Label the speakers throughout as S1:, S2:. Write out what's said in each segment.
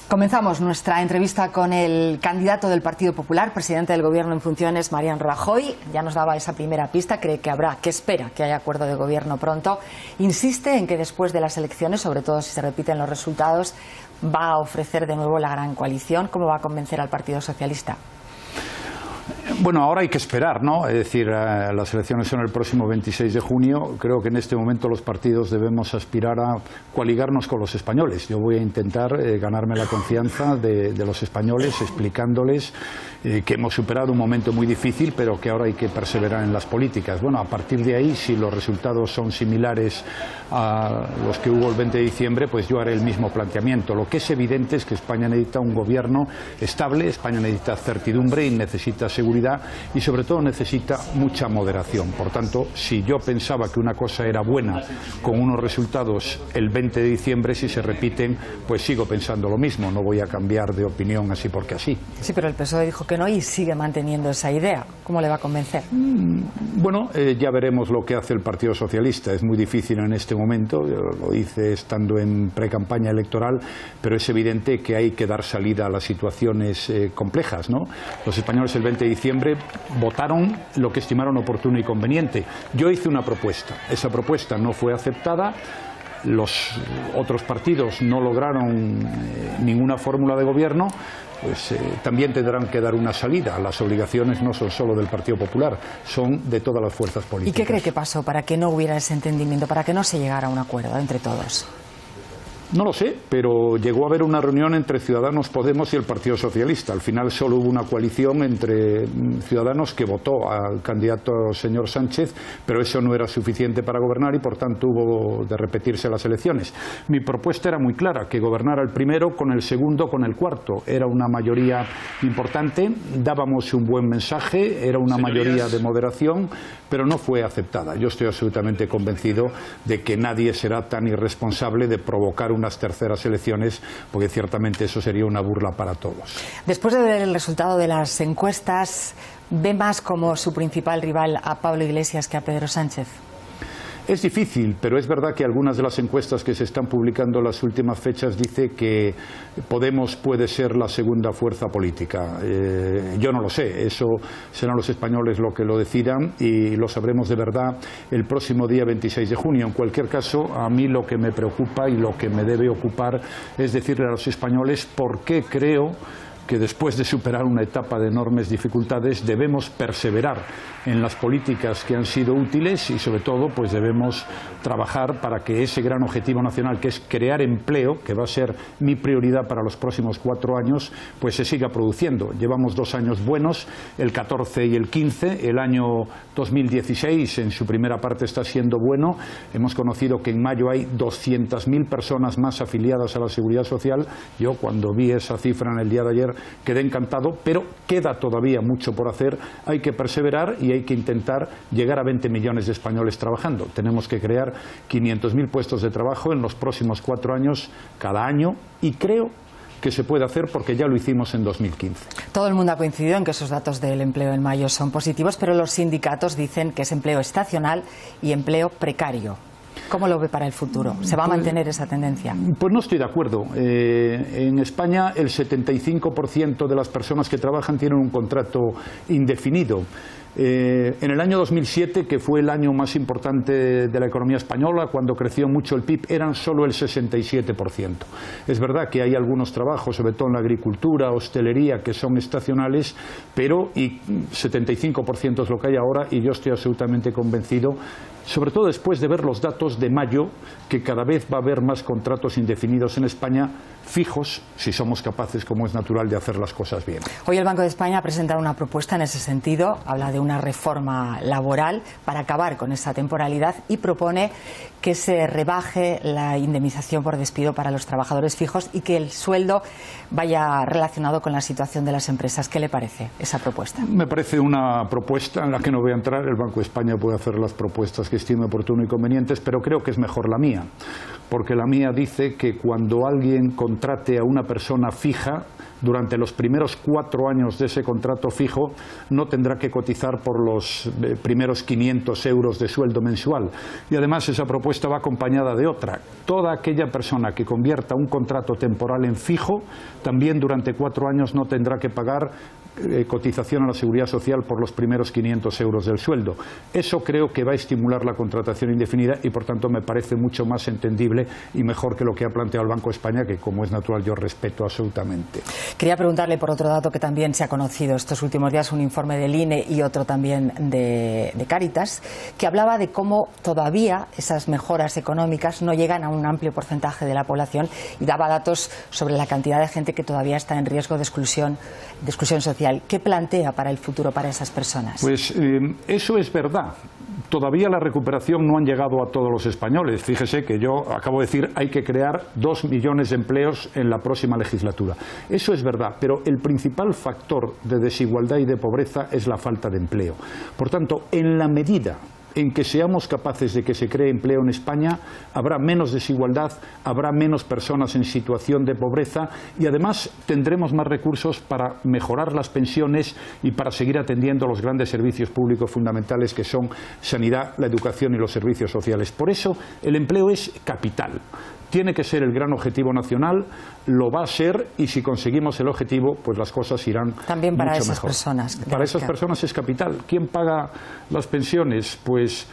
S1: Comenzamos nuestra entrevista con el candidato del Partido Popular, presidente del Gobierno en funciones, Mariano Rajoy. Ya nos daba esa primera pista, cree que espera que haya acuerdo de gobierno pronto. Insiste en que después de las elecciones, sobre todo si se repiten los resultados, va a ofrecer de nuevo la gran coalición. ¿Cómo va a convencer al Partido Socialista?
S2: Bueno, ahora hay que esperar, ¿no? Es decir, las elecciones son el próximo 26 de junio. Creo que en este momento los partidos debemos aspirar a coaligarnos con los españoles. Yo voy a intentar ganarme la confianza de los españoles, explicándoles que hemos superado un momento muy difícil, pero que ahora hay que perseverar en las políticas. Bueno, a partir de ahí, si los resultados son similares a los que hubo el 20 de diciembre, pues yo haré el mismo planteamiento. Lo que es evidente es que España necesita un gobierno estable, España necesita certidumbre y necesita seguridad y sobre todo necesita mucha moderación. Por tanto, si yo pensaba que una cosa era buena con unos resultados el 20 de diciembre, si se repiten, pues sigo pensando lo mismo, no voy a cambiar de opinión así porque así.
S1: Sí, pero el PSOE dijo que no y sigue manteniendo esa idea. ¿Cómo le va a convencer?
S2: Bueno, ya veremos lo que hace el Partido Socialista. Es muy difícil en este momento, yo lo hice estando en precampaña electoral, pero es evidente que hay que dar salida a las situaciones complejas, ¿no? Los españoles el 20 de diciembre votaron lo que estimaron oportuno y conveniente. Yo hice una propuesta, esa propuesta no fue aceptada, los otros partidos no lograron ninguna fórmula de gobierno, pues también tendrán que dar una salida. Las obligaciones no son solo del Partido Popular, son de todas las fuerzas políticas.
S1: ¿Y qué cree que pasó para que no hubiera ese entendimiento, para que no se llegara a un acuerdo entre todos?
S2: No lo sé, pero llegó a haber una reunión entre Ciudadanos, Podemos y el Partido Socialista. Al final solo hubo una coalición entre Ciudadanos que votó al candidato señor Sánchez, pero eso no era suficiente para gobernar y por tanto hubo de repetirse las elecciones. Mi propuesta era muy clara, que gobernara el primero con el segundo, con el cuarto. Era una mayoría importante, dábamos un buen mensaje, era una mayoría de moderación, pero no fue aceptada. Yo estoy absolutamente convencido de que nadie será tan irresponsable de provocar unas terceras elecciones, porque ciertamente eso sería una burla para todos.
S1: Después de ver el resultado de las encuestas, ¿ve más como su principal rival a Pablo Iglesias que a Pedro Sánchez?
S2: Es difícil, pero es verdad que algunas de las encuestas que se están publicando en las últimas fechas dice que Podemos puede ser la segunda fuerza política. Yo no lo sé, eso serán los españoles lo que lo decidan y lo sabremos de verdad el próximo día 26 de junio. En cualquier caso, a mí lo que me preocupa y lo que me debe ocupar es decirle a los españoles por qué creo que después de superar una etapa de enormes dificultades debemos perseverar en las políticas que han sido útiles y sobre todo pues debemos trabajar para que ese gran objetivo nacional, que es crear empleo, que va a ser mi prioridad para los próximos 4 años, pues se siga produciendo. Llevamos 2 años buenos, el 14 y el 15, el año 2016 en su primera parte está siendo bueno. Hemos conocido que en mayo hay 200.000 personas más afiliadas a la Seguridad Social. Yo cuando vi esa cifra en el día de ayer quedé encantado, pero queda todavía mucho por hacer, hay que perseverar y hay que intentar llegar a 20 millones de españoles trabajando. Tenemos que crear 500.000 puestos de trabajo en los próximos 4 años cada año y creo que se puede hacer porque ya lo hicimos en 2015.
S1: Todo el mundo ha coincidido en que esos datos del empleo en mayo son positivos, pero los sindicatos dicen que es empleo estacional y empleo precario. ¿Cómo lo ve para el futuro? ¿Se va a mantener esa tendencia?
S2: Pues no estoy de acuerdo. En España el 75% de las personas que trabajan tienen un contrato indefinido. En el año 2007, que fue el año más importante de la economía española, cuando creció mucho el PIB, eran solo el 67%. Es verdad que hay algunos trabajos, sobre todo en la agricultura, hostelería, que son estacionales, pero 75% es lo que hay ahora y yo estoy absolutamente convencido, sobre todo después de ver los datos de mayo, que cada vez va a haber más contratos indefinidos en España, fijos, si somos capaces, como es natural, de hacer las cosas bien.
S1: Hoy el Banco de España ha presentado una propuesta en ese sentido, habla de una reforma laboral para acabar con esa temporalidad y propone que se rebaje la indemnización por despido para los trabajadores fijos y que el sueldo vaya relacionado con la situación de las empresas. ¿Qué le parece esa propuesta?
S2: Me parece una propuesta en la que no voy a entrar. El Banco de España puede hacer las propuestas que estime oportuno y convenientes, pero creo que es mejor la mía, porque la mía dice que cuando alguien contrate a una persona fija durante los primeros 4 años de ese contrato fijo no tendrá que cotizar por los primeros 500 euros de sueldo mensual. Y además esa propuesta va acompañada de otra. Toda aquella persona que convierta un contrato temporal en fijo, también durante 4 años no tendrá que pagar cotización a la Seguridad Social por los primeros 500 euros del sueldo. Eso creo que va a estimular la contratación indefinida y por tanto me parece mucho más entendible y mejor que lo que ha planteado el Banco de España, que como es natural yo respeto absolutamente.
S1: Quería preguntarle por otro dato que también se ha conocido estos últimos días, un informe del INE y otro también de Cáritas, que hablaba de cómo todavía esas mejoras económicas no llegan a un amplio porcentaje de la población y daba datos sobre la cantidad de gente que todavía está en riesgo de exclusión social. ¿Qué plantea para el futuro para esas personas?
S2: Pues eso es verdad. Todavía la recuperación no han llegado a todos los españoles. Fíjese que yo acabo de decir hay que crear 2 millones de empleos en la próxima legislatura. Eso es verdad, pero el principal factor de desigualdad y de pobreza es la falta de empleo. Por tanto, en la medida en que seamos capaces de que se cree empleo en España, habrá menos desigualdad, habrá menos personas en situación de pobreza y además tendremos más recursos para mejorar las pensiones y para seguir atendiendo los grandes servicios públicos fundamentales que son sanidad, la educación y los servicios sociales. Por eso el empleo es capital. Tiene que ser el gran objetivo nacional, lo va a ser y si conseguimos el objetivo, pues las cosas irán
S1: también para
S2: mucho
S1: esas
S2: mejor.
S1: Personas.
S2: Para esas personas es capital. ¿Quién paga las pensiones? Pues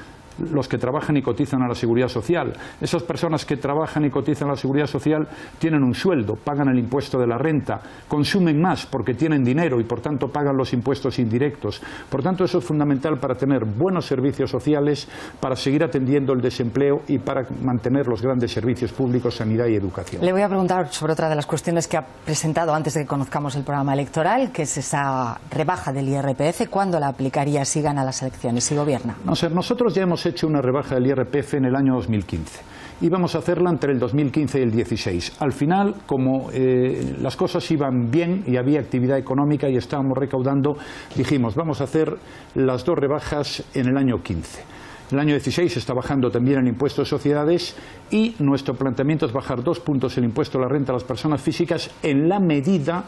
S2: los que trabajan y cotizan a la Seguridad Social. Esas personas que trabajan y cotizan a la Seguridad Social tienen un sueldo, pagan el impuesto de la renta, consumen más porque tienen dinero y por tanto pagan los impuestos indirectos. Por tanto, eso es fundamental para tener buenos servicios sociales, para seguir atendiendo el desempleo y para mantener los grandes servicios públicos, sanidad y educación.
S1: Le voy a preguntar sobre otra de las cuestiones que ha presentado antes de que conozcamos el programa electoral, que es esa rebaja del IRPF. ¿Cuándo la aplicaría si gana las elecciones, si gobierna?
S2: No sé, nosotros ya hemos hecho una rebaja del IRPF en el año 2015 y vamos a hacerla entre el 2015 y el 16. Al final, como las cosas iban bien y había actividad económica y estábamos recaudando, dijimos vamos a hacer las 2 rebajas en el año 15. El año 16 está bajando también el impuesto de sociedades y nuestro planteamiento es bajar 2 puntos el impuesto a la renta a las personas físicas en la medida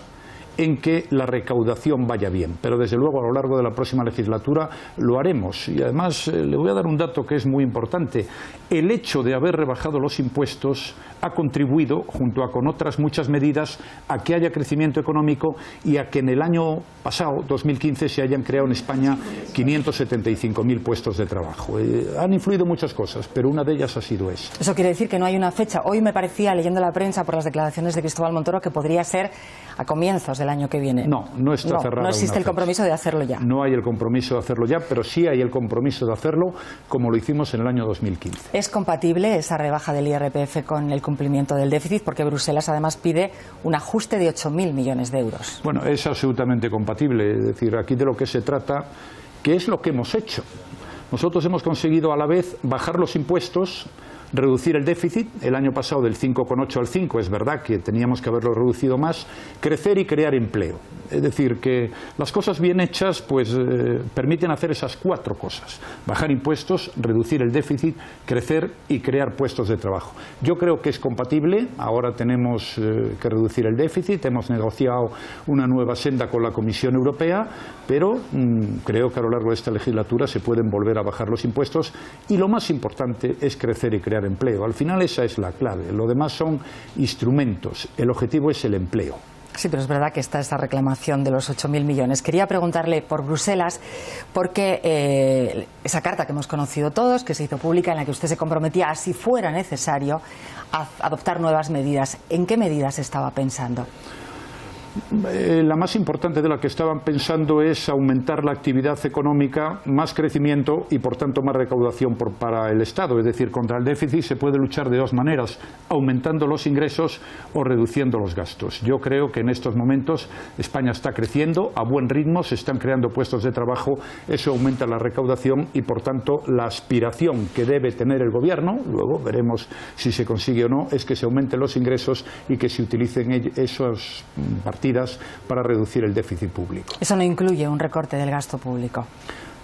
S2: en que la recaudación vaya bien. Pero desde luego a lo largo de la próxima legislatura lo haremos. Y además le voy a dar un dato que es muy importante. El hecho de haber rebajado los impuestos ha contribuido, junto a con otras muchas medidas, a que haya crecimiento económico y a que en el año pasado, 2015, se hayan creado en España 575.000 puestos de trabajo. Han influido muchas cosas, pero una de ellas ha sido esa.
S1: Eso quiere decir que no hay una fecha. Hoy me parecía, leyendo la prensa por las declaraciones de Cristóbal Montoro, que podría ser a comienzos del año que viene.
S2: No, no está cerrada.
S1: No existe el compromiso de hacerlo ya.
S2: No hay el compromiso de hacerlo ya, pero sí hay el compromiso de hacerlo como lo hicimos en el año 2015.
S1: ¿Es compatible esa rebaja del IRPF con el cumplimiento del déficit? Porque Bruselas además pide un ajuste de 8.000 millones de euros.
S2: Bueno, es absolutamente compatible. Es decir, aquí de lo que se trata, que es lo que hemos hecho. Nosotros hemos conseguido a la vez bajar los impuestos, reducir el déficit, el año pasado del 5,8 al 5, es verdad que teníamos que haberlo reducido más, crecer y crear empleo. Es decir, que las cosas bien hechas pues permiten hacer esas 4 cosas: bajar impuestos, reducir el déficit, crecer y crear puestos de trabajo. Yo creo que es compatible. Ahora tenemos que reducir el déficit, hemos negociado una nueva senda con la Comisión Europea, pero creo que a lo largo de esta legislatura se pueden volver a bajar los impuestos y lo más importante es crecer y crear empleo. Al final esa es la clave. Lo demás son instrumentos. El objetivo es el empleo.
S1: Sí, pero es verdad que está esa reclamación de los 8.000 millones. Quería preguntarle por Bruselas, porque esa carta que hemos conocido todos, que se hizo pública, en la que usted se comprometía a, si fuera necesario, a adoptar nuevas medidas. ¿En qué medidas estaba pensando?
S2: La más importante de la que estaban pensando es aumentar la actividad económica, más crecimiento y por tanto más recaudación para el Estado. Es decir, contra el déficit se puede luchar de 2 maneras: aumentando los ingresos o reduciendo los gastos. Yo creo que en estos momentos España está creciendo a buen ritmo, se están creando puestos de trabajo, eso aumenta la recaudación y por tanto la aspiración que debe tener el Gobierno, luego veremos si se consigue o no, es que se aumenten los ingresos y que se utilicen esas partidas para reducir el déficit público.
S1: Eso no incluye un recorte del gasto público.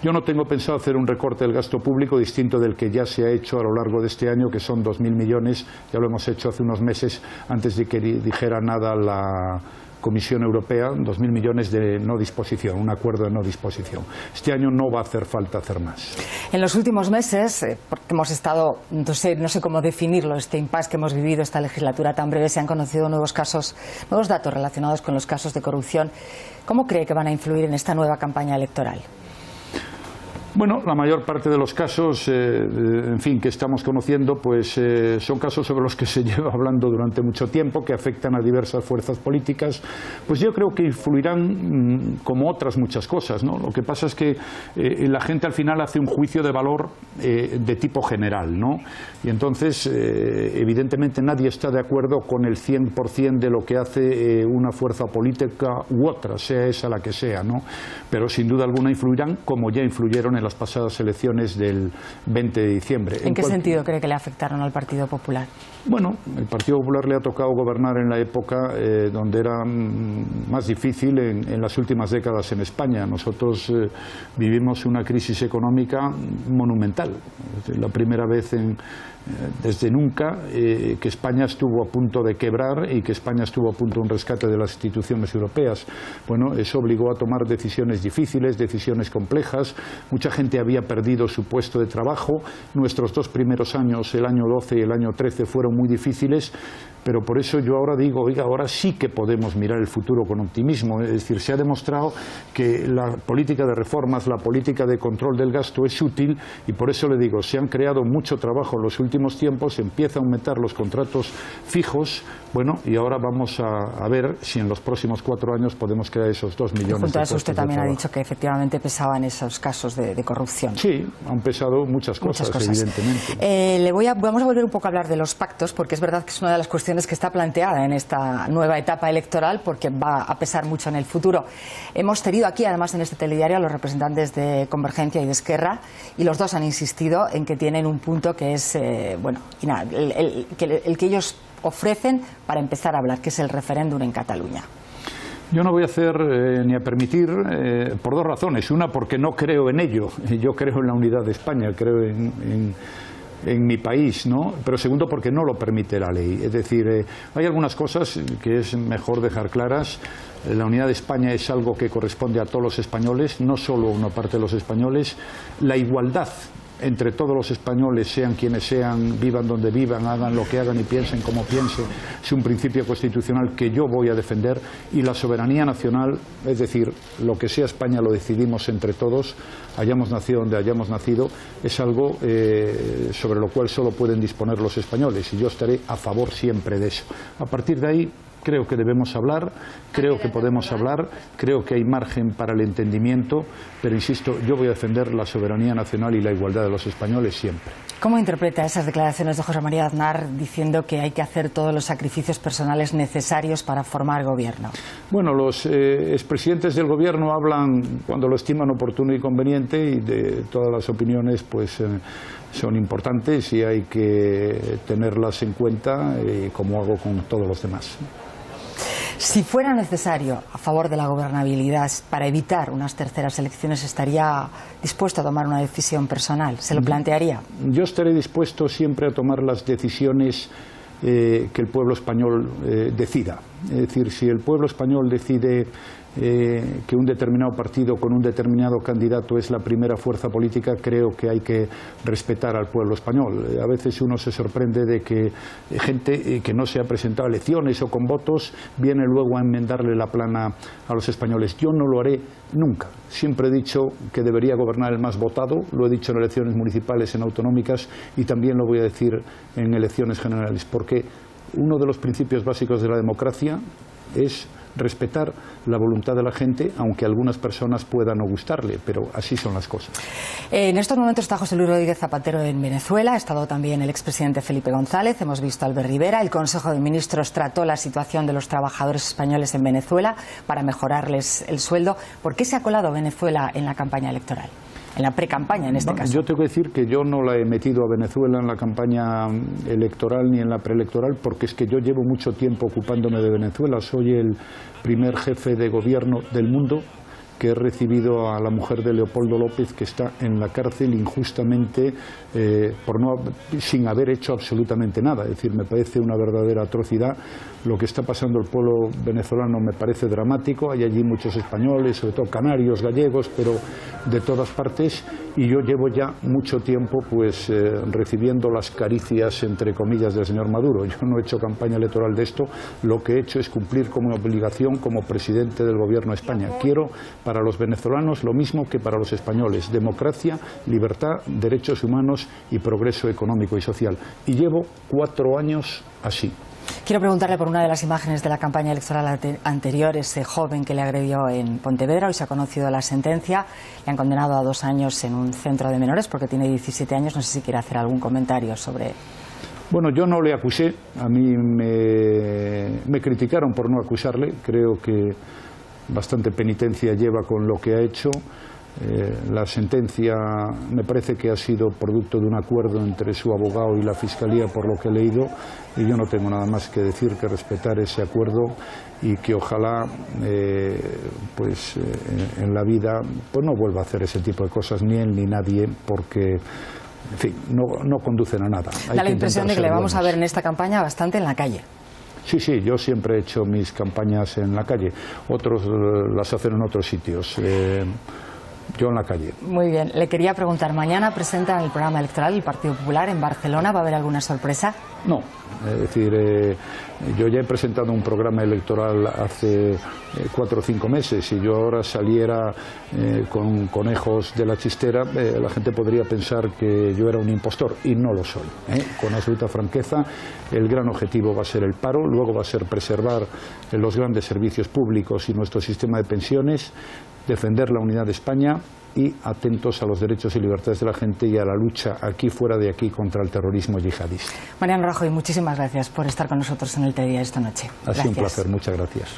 S2: Yo no tengo pensado hacer un recorte del gasto público distinto del que ya se ha hecho a lo largo de este año, que son 2.000 millones, ya lo hemos hecho hace unos meses antes de que dijera nada la Comisión Europea, 2.000 millones de no disposición, un acuerdo de no disposición. Este año no va a hacer falta hacer más.
S1: En los últimos meses, porque hemos estado, no sé cómo definirlo, este impasse que hemos vivido esta legislatura tan breve, se han conocido nuevos datos relacionados con los casos de corrupción. ¿Cómo cree que van a influir en esta nueva campaña electoral?
S2: Bueno, la mayor parte de los casos, en fin, que estamos conociendo, pues son casos sobre los que se lleva hablando durante mucho tiempo, que afectan a diversas fuerzas políticas. Pues yo creo que influirán como otras muchas cosas, ¿no? Lo que pasa es que la gente al final hace un juicio de valor de tipo general, ¿no? Y entonces, evidentemente, nadie está de acuerdo con el 100% de lo que hace una fuerza política u otra, sea esa la que sea, ¿no? Pero sin duda alguna influirán, como ya influyeron en las pasadas elecciones del 20 de diciembre.
S1: ¿En qué sentido cree que le afectaron al Partido Popular?
S2: Bueno, el Partido Popular le ha tocado gobernar en la época donde era más difícil en las últimas décadas en España. Nosotros vivimos una crisis económica monumental. La primera vez desde nunca que España estuvo a punto de quebrar y que España estuvo a punto de un rescate de las instituciones europeas. Bueno, eso obligó a tomar decisiones difíciles, decisiones complejas. Mucha gente había perdido su puesto de trabajo. Nuestros 2 primeros años, el año 12 y el año 13, fueron muy difíciles. Pero por eso yo ahora digo, oiga, ahora sí que podemos mirar el futuro con optimismo. Es decir, se ha demostrado que la política de reformas, la política de control del gasto es útil, y por eso le digo, se han creado mucho trabajo en los últimos tiempos, empieza a aumentar los contratos fijos, bueno, y ahora vamos a ver si en los próximos 4 años podemos crear esos 2 millones de puestos de trabajo.
S1: Junto a eso usted también ha dicho que efectivamente pesaban esos casos de corrupción.
S2: Sí, han pesado muchas cosas. Evidentemente.
S1: Vamos a volver un poco a hablar de los pactos, porque es verdad que es una de las cuestiones que está planteada en esta nueva etapa electoral, porque va a pesar mucho en el futuro. Hemos tenido aquí, además, en este telediario, a los representantes de Convergencia y de Esquerra, y los dos han insistido en que tienen un punto que es el que ellos ofrecen para empezar a hablar, que es el referéndum en Cataluña.
S2: Yo no voy a hacer ni a permitir por 2 razones. Una, porque no creo en ello. Yo creo en la unidad de España, creo en mi país, ¿no? Pero segundo, porque no lo permite la ley. Es decir, hay algunas cosas que es mejor dejar claras. La unidad de España es algo que corresponde a todos los españoles, no solo a una parte de los españoles. La igualdad entre todos los españoles, sean quienes sean, vivan donde vivan, hagan lo que hagan y piensen como piensen, es un principio constitucional que yo voy a defender. Y la soberanía nacional, es decir, lo que sea España lo decidimos entre todos, hayamos nacido donde hayamos nacido, es algo sobre lo cual solo pueden disponer los españoles, y yo estaré a favor siempre de eso. A partir de ahí, creo que debemos hablar, creo que podemos hablar, creo que hay margen para el entendimiento, pero insisto, yo voy a defender la soberanía nacional y la igualdad de los españoles siempre.
S1: ¿Cómo interpreta esas declaraciones de José María Aznar diciendo que hay que hacer todos los sacrificios personales necesarios para formar gobierno?
S2: Bueno, los expresidentes del gobierno hablan cuando lo estiman oportuno y conveniente, y de todas las opiniones pues son importantes y hay que tenerlas en cuenta, como hago con todos los demás.
S1: Si fuera necesario, a favor de la gobernabilidad, para evitar unas terceras elecciones, ¿estaría dispuesto a tomar una decisión personal? ¿Se lo plantearía?
S2: Yo estaré dispuesto siempre a tomar las decisiones que el pueblo español decida. Es decir, si el pueblo español decide que un determinado partido con un determinado candidato es la primera fuerza política, creo que hay que respetar al pueblo español. A veces uno se sorprende de que gente que no se ha presentado a elecciones o con votos viene luego a enmendarle la plana a los españoles. Yo no lo haré nunca. Siempre he dicho que debería gobernar el más votado, lo he dicho en elecciones municipales, en autonómicas, y también lo voy a decir en elecciones generales, porque uno de los principios básicos de la democracia es respetar la voluntad de la gente, aunque a algunas personas pueda no gustarle, pero así son las cosas.
S1: En estos momentos está José Luis Rodríguez Zapatero en Venezuela, ha estado también el expresidente Felipe González, hemos visto a Albert Rivera. El Consejo de Ministros trató la situación de los trabajadores españoles en Venezuela para mejorarles el sueldo. ¿Por qué se ha colado Venezuela en la campaña electoral? En la pre-campaña, en este caso.
S2: Yo tengo que decir que yo no la he metido a Venezuela en la campaña electoral ni en la preelectoral, porque es que yo llevo mucho tiempo ocupándome de Venezuela. Soy el primer jefe de gobierno del mundo que he recibido a la mujer de Leopoldo López, que está en la cárcel injustamente sin haber hecho absolutamente nada. Es decir, me parece una verdadera atrocidad lo que está pasando el pueblo venezolano. Me parece dramático. Hay allí muchos españoles, sobre todo canarios, gallegos, pero de todas partes, y yo llevo ya mucho tiempo pues recibiendo las caricias entre comillas del señor Maduro. Yo no he hecho campaña electoral de esto, lo que he hecho es cumplir como una obligación como presidente del gobierno de España. Quiero para los venezolanos lo mismo que para los españoles: democracia, libertad, derechos humanos y progreso económico y social. Y llevo 4 años así.
S1: Quiero preguntarle por una de las imágenes de la campaña electoral anterior, ese joven que le agredió en Pontevedra. Hoy se ha conocido la sentencia, le han condenado a 2 años en un centro de menores porque tiene 17 años. No sé si quiere hacer algún comentario sobre...
S2: Bueno, yo no le acusé, a mí me criticaron por no acusarle. Creo que bastante penitencia lleva con lo que ha hecho. La sentencia me parece que ha sido producto de un acuerdo entre su abogado y la Fiscalía, por lo que he leído, y yo no tengo nada más que decir que respetar ese acuerdo y que ojalá en la vida pues no vuelva a hacer ese tipo de cosas, ni él ni nadie, porque en fin, no conducen a nada.
S1: Da la impresión de que le vamos a ver en esta campaña bastante en la calle.
S2: Sí, yo siempre he hecho mis campañas en la calle, otros las hacen en otros sitios. Yo en la calle.
S1: Muy bien. Le quería preguntar, mañana presentan el programa electoral el Partido Popular en Barcelona. ¿Va a haber alguna sorpresa?
S2: No. Es decir, yo ya he presentado un programa electoral hace 4 o 5 meses. Si yo ahora saliera con conejos de la chistera, la gente podría pensar que yo era un impostor, y no lo soy. Con absoluta franqueza, el gran objetivo va a ser el paro, luego va a ser preservar los grandes servicios públicos y nuestro sistema de pensiones, defender la unidad de España y atentos a los derechos y libertades de la gente y a la lucha aquí, fuera de aquí, contra el terrorismo yihadista.
S1: Mariano Rajoy, muchísimas gracias por estar con nosotros en el Telediario esta noche.
S2: Ha sido un placer, muchas gracias.